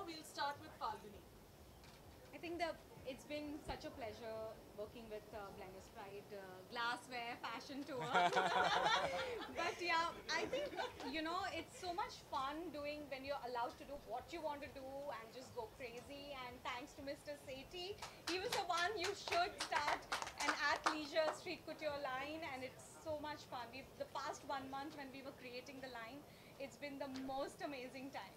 we'll start with Falguni. I think it's been such a pleasure working with Blenders Pride, Glassware Fashion Tour. But yeah, I think it's so much fun doing when you're allowed to do what you want to do and just go crazy. And thanks to Mr. Sethi, he was the one you should start an athleisure street couture line, and it's so much fun. The past 1 month when we were creating the line, it's been the most amazing time.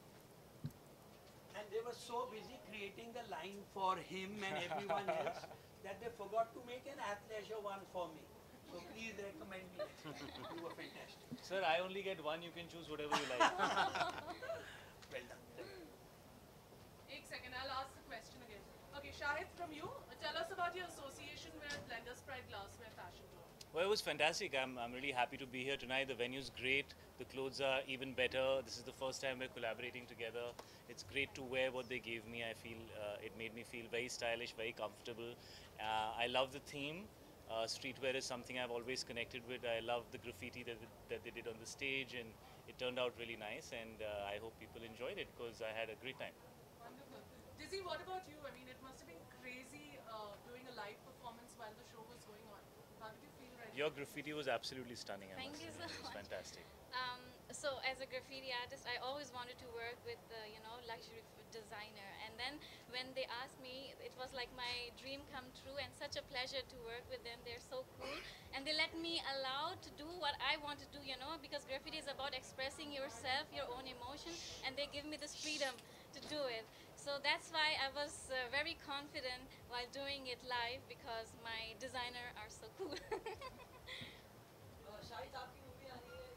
And they were so busy creating the line for him and everyone else that they forgot to make an athleisure one for me. So please recommend me next time. You were fantastic. Sir, I only get one. You can choose whatever you like. Well done. One second, I'll ask the question again. Okay, Shahid, from you, tell us about your association with Blenders Pride Glassware Fashion Tour. Well, it was fantastic. I'm really happy to be here tonight. The venue's great. The clothes are even better. This is the first time we're collaborating together. It's great to wear what they gave me. I feel it made me feel very stylish, very comfortable. I love the theme. Streetwear is something I've always connected with. I love the graffiti that they did on the stage, and it turned out really nice. And I hope people enjoyed it because I had a great time. Wonderful. Dizzy, what about you? I mean, it must have been crazy doing a live performance while the show was going on. How did you feel right Your graffiti was absolutely stunning. I Thank must you say. so It was much. fantastic. So as a graffiti artist, I always wanted to work with luxury designer, and then when they asked me, it was like my dream come true and such a pleasure to work with them. They're so cool, and they let me allow to do what I want to do, because graffiti is about expressing yourself, your own emotion, and they give me this freedom to do it. So that's why I was very confident while doing it live, because my designer are so cool.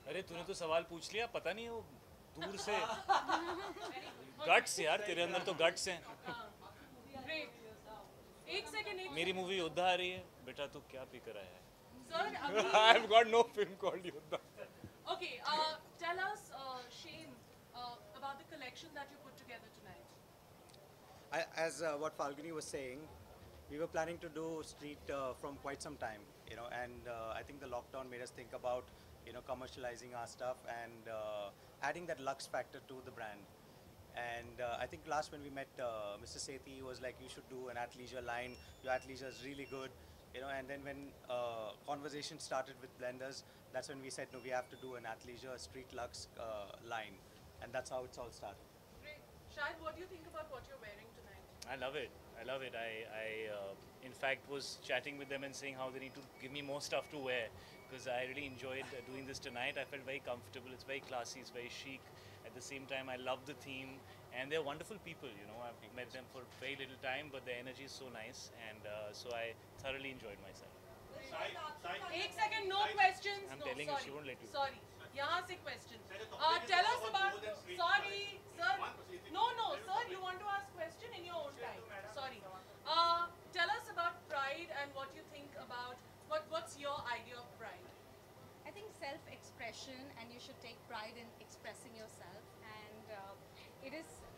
अरे तूने तो सवाल पूछ लिया पता नहीं वो दूर से गट्स यार तेरे अंदर तो गट्स हैं Great. एक second. मेरी मूवी योद्धा आ रही है बेटा तू क्या पी कर आया है Sir, I have got no film called Yoddha. okay, tell us, Shane, about the collection that you put together tonight. As what Falguni was saying, we were planning to do street from quite some time, and I think the lockdown made us think about, commercializing our stuff and adding that lux factor to the brand. And I think last when we met Mr. Sethi, he was like, you should do an athleisure line. Your athleisure is really good, and then when conversation started with Blenders, that's when we said, no, we have to do an athleisure street lux line. And that's how it's all started. Great. Shahid, what do you think about what you're wearing tonight? I love it. I love it. I in fact was chatting with them and saying how they need to give me more stuff to wear because I really enjoyed doing this tonight. I felt very comfortable. It's very classy. It's very chic. At the same time, I love the theme and they're wonderful people. I've met them for very little time, but their energy is so nice, and so I thoroughly enjoyed myself. One second, no questions. I'm no, telling you, sorry. she won't let you. Sorry. यहाँ से question. Tell us about. Sorry, sir. No, sir. You want to ask question in your own time. Sorry. Tell us about pride and what you think about what's your idea of pride. I think self-expression, and you should take pride in expressing yourself. And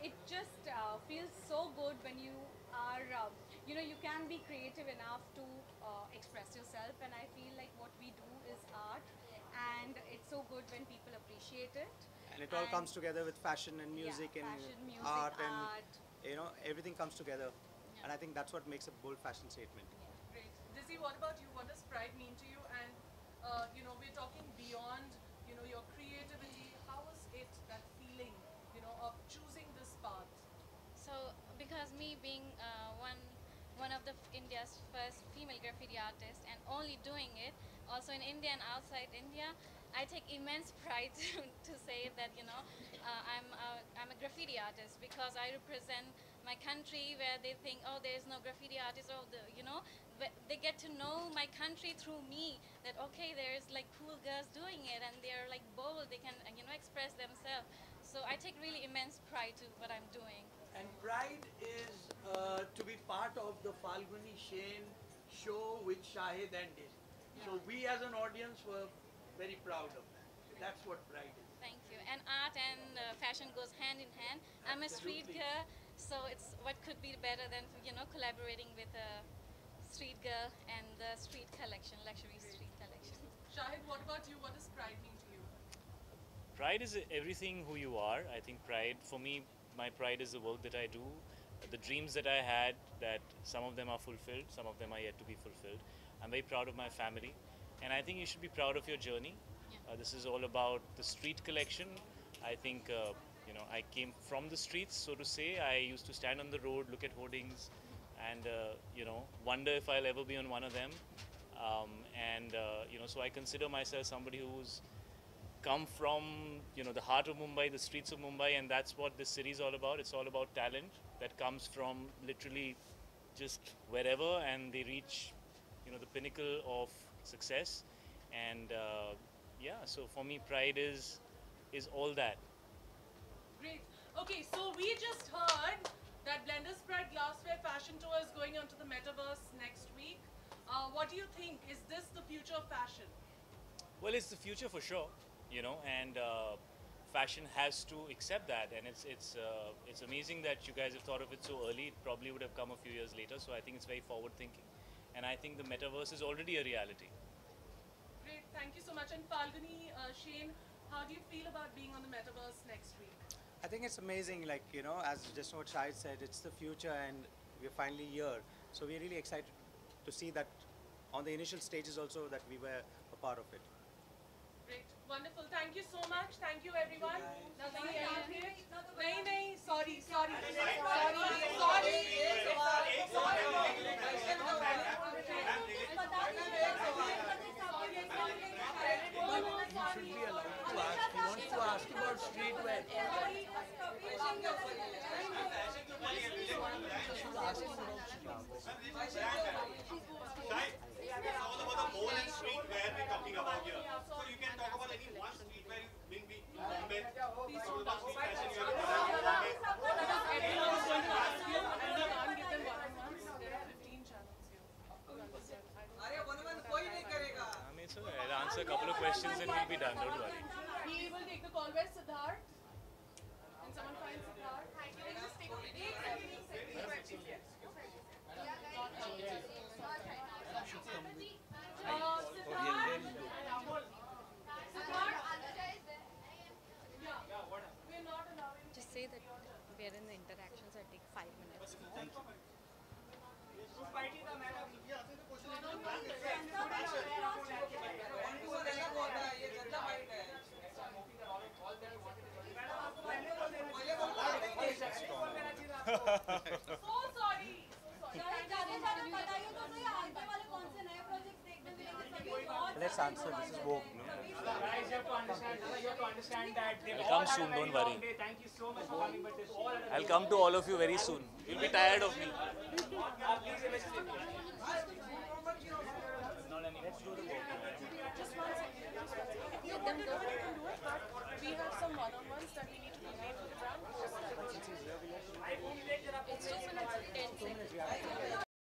it just feels so good when you are, you can be creative enough to express yourself. And I feel like what we do is art, and it's so good when people appreciate it. And it all comes together with fashion and music, yeah, and fashion, music, art, art. and everything comes together. Yeah. And I think that's what makes a bold fashion statement. Great. Dizzy, what about you? What does pride mean to you? And we're talking beyond, your creativity. How was it, that feeling, of choosing this path? So, because me being one of the India's first female graffiti artists and only doing it, also in India and outside India, I take immense pride to say that I'm a graffiti artist, because I represent my country, where they think, oh, there is no graffiti artist, or they get to know my country through me, that okay, there's like cool girls doing it and they're like bold, they can express themselves. So I take really immense pride to what I'm doing. And pride is to be part of the Falguni Shane show with Shahid and Dizzy. So we as an audience were very proud of that. That's what pride is. Thank you. And art and fashion goes hand in hand. I'm a street Absolutely. girl, so it's what could be better than collaborating with a street girl and the street collection, luxury street collection. Shahid, what about you? What does pride mean to you? Pride is everything who you are. I think pride, for me, my pride is the work that I do. The dreams that I had, that some of them are fulfilled, some of them are yet to be fulfilled. I'm very proud of my family, and I think you should be proud of your journey. This is all about the street collection. I think, I came from the streets, so to say. I used to stand on the road, look at hoardings, and, wonder if I'll ever be on one of them. So I consider myself somebody who's come from, the heart of Mumbai, the streets of Mumbai, and that's what this city is all about. It's all about talent that comes from literally just wherever, and they reach, the pinnacle of success. And so for me, pride is all that. Great. Okay, so we just heard that Blender's Pride Glassware Fashion Tour is going onto the Metaverse next week. What do you think? Is this the future of fashion? Well, it's the future for sure, and fashion has to accept that. And it's amazing that you guys have thought of it so early. It probably would have come a few years later. So I think it's very forward thinking, and I think the Metaverse is already a reality. Great, thank you so much. And Falguni, Shane, how do you feel about being on the Metaverse next week? I think it's amazing, like, as just what Shahid said, it's the future and we're finally here. So we're really excited to see that on the initial stages also that we were a part of it. Great, wonderful. Thank you so much. Thank you, everyone. Nothing Nahi, sorry. Should be allowed to ask. He wants to ask about streetwear. It's all about the mall and streetwear we're talking about here. So you can talk about any one streetwear you've been Bombay. Please don't About talk street about fashion you have done in Bombay. Everyone is going to ask you, and you can't give them one-on-ones. There are 15 channels here. You understand? I mean, so I'll answer a couple of questions and we'll be done. Don't worry. He will take the call. Where's Siddharth? Can someone find Siddharth? Can you just take Just say that we are in the interactions. I take 5 minutes. Thank you. So sorry. Let's answer. This is woke, no? Guys, you have to understand that they've I'll all come had soon, a very don't worry. long day. Thank you so much for coming, but they've all had a I'll come to all of you very soon. You'll be tired of me. Just one second. You know what we can do it, but we have some one-on-ones that we need to complete.